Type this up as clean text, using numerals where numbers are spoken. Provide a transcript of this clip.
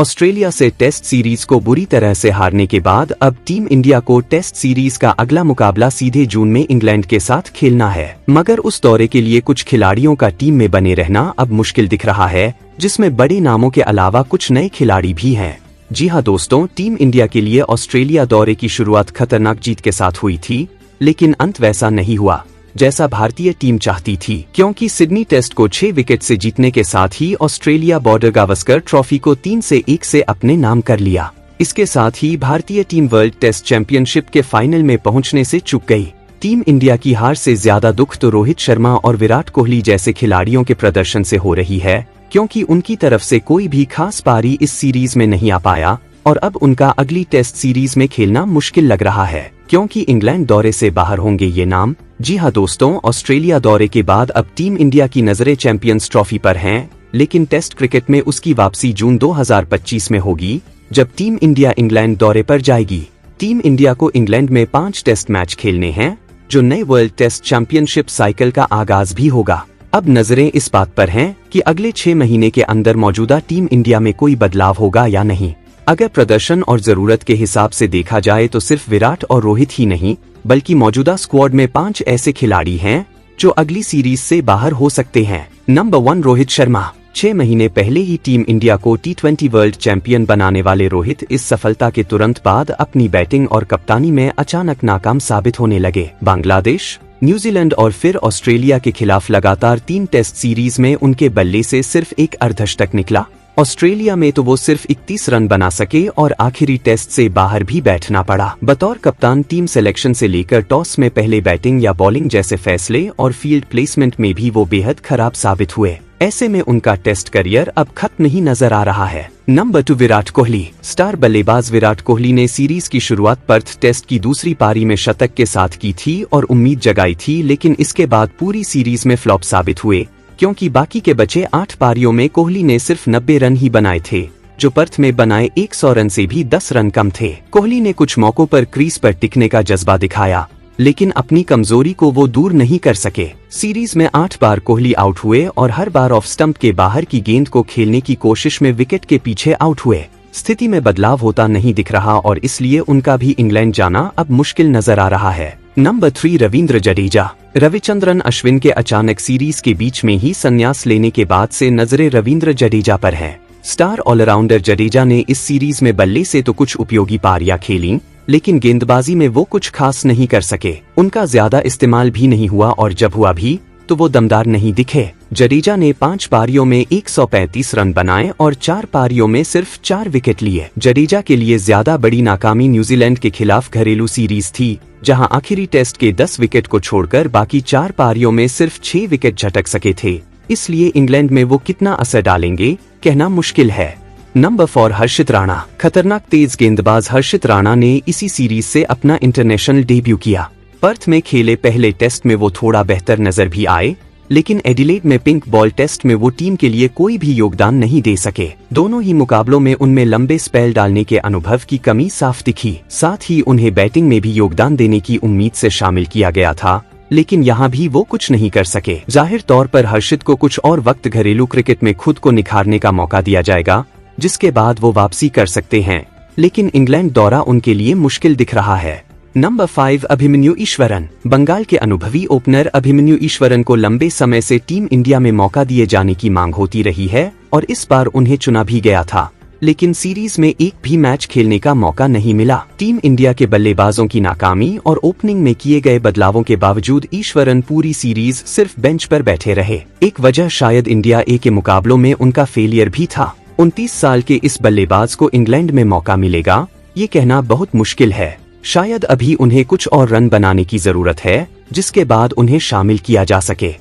Australia से test series को बुरी तरह से हारने के बाद अब टीम इंडिया को टेस्ट सीरीज का अगला मुकाबला सीधे जून में इंग्लैंड के साथ खेलना है। मगर उस दौरे के लिए कुछ खिलाड़ियों का टीम में बने रहना अब मुश्किल दिख रहा है, जिसमें बड़े नामों के अलावा कुछ नए खिलाड़ी भी हैं। जी हाँ दोस्तों, टीम इंडिया के लिए ऑस्ट्रेलिया दौरे की शुरुआत खतरनाक जीत के साथ हुई थी, लेकिन अंत वैसा नहीं हुआ जैसा भारतीय टीम चाहती थी, क्योंकि सिडनी टेस्ट को 6 विकेट से जीतने के साथ ही ऑस्ट्रेलिया बॉर्डर गावस्कर ट्रॉफी को 3-1 से अपने नाम कर लिया। इसके साथ ही भारतीय टीम वर्ल्ड टेस्ट चैंपियनशिप के फाइनल में पहुंचने से चूक गई। टीम इंडिया की हार से ज्यादा दुख तो रोहित शर्मा और विराट कोहली जैसे खिलाड़ियों के प्रदर्शन से हो रही है, क्योंकि उनकी तरफ से कोई भी खास पारी इस सीरीज में नहीं आ पाया और अब उनका अगली टेस्ट सीरीज में खेलना मुश्किल लग रहा है, क्योंकि इंग्लैंड दौरे से बाहर होंगे ये नाम। जी हाँ दोस्तों, ऑस्ट्रेलिया दौरे के बाद अब टीम इंडिया की नजरें चैंपियंस ट्रॉफी पर हैं, लेकिन टेस्ट क्रिकेट में उसकी वापसी जून 2025 में होगी, जब टीम इंडिया इंग्लैंड दौरे पर जाएगी। टीम इंडिया को इंग्लैंड में 5 टेस्ट मैच खेलने हैं, जो नए वर्ल्ड टेस्ट चैंपियनशिप साइकिल का आगाज भी होगा। अब नजरें इस बात पर हैं कि अगले 6 महीने के अंदर मौजूदा टीम इंडिया में कोई बदलाव होगा या नहीं। अगर प्रदर्शन और जरूरत के हिसाब से देखा जाए तो सिर्फ विराट और रोहित ही नहीं, बल्कि मौजूदा स्क्वाड में 5 ऐसे खिलाड़ी हैं जो अगली सीरीज से बाहर हो सकते हैं। नंबर 1, रोहित शर्मा। 6 महीने पहले ही टीम इंडिया को T20 वर्ल्ड चैंपियन बनाने वाले रोहित इस सफलता के तुरंत बाद अपनी बैटिंग और कप्तानी में अचानक नाकाम साबित होने लगे। बांग्लादेश, न्यूजीलैंड और फिर ऑस्ट्रेलिया के खिलाफ लगातार 3 टेस्ट सीरीज में उनके बल्ले से सिर्फ एक अर्धशतक निकला। ऑस्ट्रेलिया में तो वो सिर्फ 31 रन बना सके और आखिरी टेस्ट से बाहर भी बैठना पड़ा। बतौर कप्तान टीम सिलेक्शन से लेकर टॉस में पहले बैटिंग या बॉलिंग जैसे फैसले और फील्ड प्लेसमेंट में भी वो बेहद खराब साबित हुए। ऐसे में उनका टेस्ट करियर अब खत्म ही नजर आ रहा है। नंबर 2, विराट कोहली। स्टार बल्लेबाज विराट कोहली ने सीरीज की शुरुआत पर्थ टेस्ट की दूसरी पारी में शतक के साथ की थी और उम्मीद जगाई थी, लेकिन इसके बाद पूरी सीरीज में फ्लॉप साबित हुए, क्योंकि बाकी के बचे 8 पारियों में कोहली ने सिर्फ 90 रन ही बनाए थे, जो पर्थ में बनाए 100 रन से भी 10 रन कम थे। कोहली ने कुछ मौकों पर क्रीज पर टिकने का जज्बा दिखाया, लेकिन अपनी कमजोरी को वो दूर नहीं कर सके। सीरीज में 8 बार कोहली आउट हुए और हर बार ऑफ स्टंप के बाहर की गेंद को खेलने की कोशिश में विकेट के पीछे आउट हुए। स्थिति में बदलाव होता नहीं दिख रहा और इसलिए उनका भी इंग्लैंड जाना अब मुश्किल नजर आ रहा है। नंबर 3, रविंद्र जडेजा। रविचंद्रन अश्विन के अचानक सीरीज के बीच में ही संन्यास लेने के बाद से नजरें रविंद्र जडेजा पर हैं। स्टार ऑलराउंडर जडेजा ने इस सीरीज में बल्ले से तो कुछ उपयोगी पारियां खेलीं, लेकिन गेंदबाजी में वो कुछ खास नहीं कर सके। उनका ज्यादा इस्तेमाल भी नहीं हुआ और जब हुआ भी तो वो दमदार नहीं दिखे। जडेजा ने 5 पारियों में 135 रन बनाए और 4 पारियों में सिर्फ 4 विकेट लिए। जडेजा के लिए ज्यादा बड़ी नाकामी न्यूजीलैंड के खिलाफ घरेलू सीरीज थी, जहां आखिरी टेस्ट के 10 विकेट को छोड़कर बाकी 4 पारियों में सिर्फ 6 विकेट झटक सके थे। इसलिए इंग्लैंड में वो कितना असर डालेंगे कहना मुश्किल है। नंबर 4, हर्षित राणा। खतरनाक तेज गेंदबाज हर्षित राणा ने इसी सीरीज से अपना इंटरनेशनल डेब्यू किया। पर्थ में खेले पहले टेस्ट में वो थोड़ा बेहतर नजर भी आए, लेकिन एडिलेड में पिंक बॉल टेस्ट में वो टीम के लिए कोई भी योगदान नहीं दे सके। दोनों ही मुकाबलों में उनमें लंबे स्पेल डालने के अनुभव की कमी साफ दिखी। साथ ही उन्हें बैटिंग में भी योगदान देने की उम्मीद से शामिल किया गया था, लेकिन यहाँ भी वो कुछ नहीं कर सके। जाहिर तौर पर हर्षित को कुछ और वक्त घरेलू क्रिकेट में खुद को निखारने का मौका दिया जाएगा, जिसके बाद वो वापसी कर सकते हैं, लेकिन इंग्लैंड दौरा उनके लिए मुश्किल दिख रहा है। नंबर 5, अभिमन्यु ईश्वरन। बंगाल के अनुभवी ओपनर अभिमन्यु ईश्वरन को लंबे समय से टीम इंडिया में मौका दिए जाने की मांग होती रही है और इस बार उन्हें चुना भी गया था, लेकिन सीरीज में एक भी मैच खेलने का मौका नहीं मिला। टीम इंडिया के बल्लेबाजों की नाकामी और ओपनिंग में किए गए बदलावों के बावजूद ईश्वरन पूरी सीरीज सिर्फ बेंच पर बैठे रहे। एक वजह शायद इंडिया ए के मुकाबलों में उनका फेलियर भी था। 29 साल के इस बल्लेबाज को इंग्लैंड में मौका मिलेगा, ये कहना बहुत मुश्किल है। शायद अभी उन्हें कुछ और रन बनाने की जरूरत है, जिसके बाद उन्हें शामिल किया जा सके।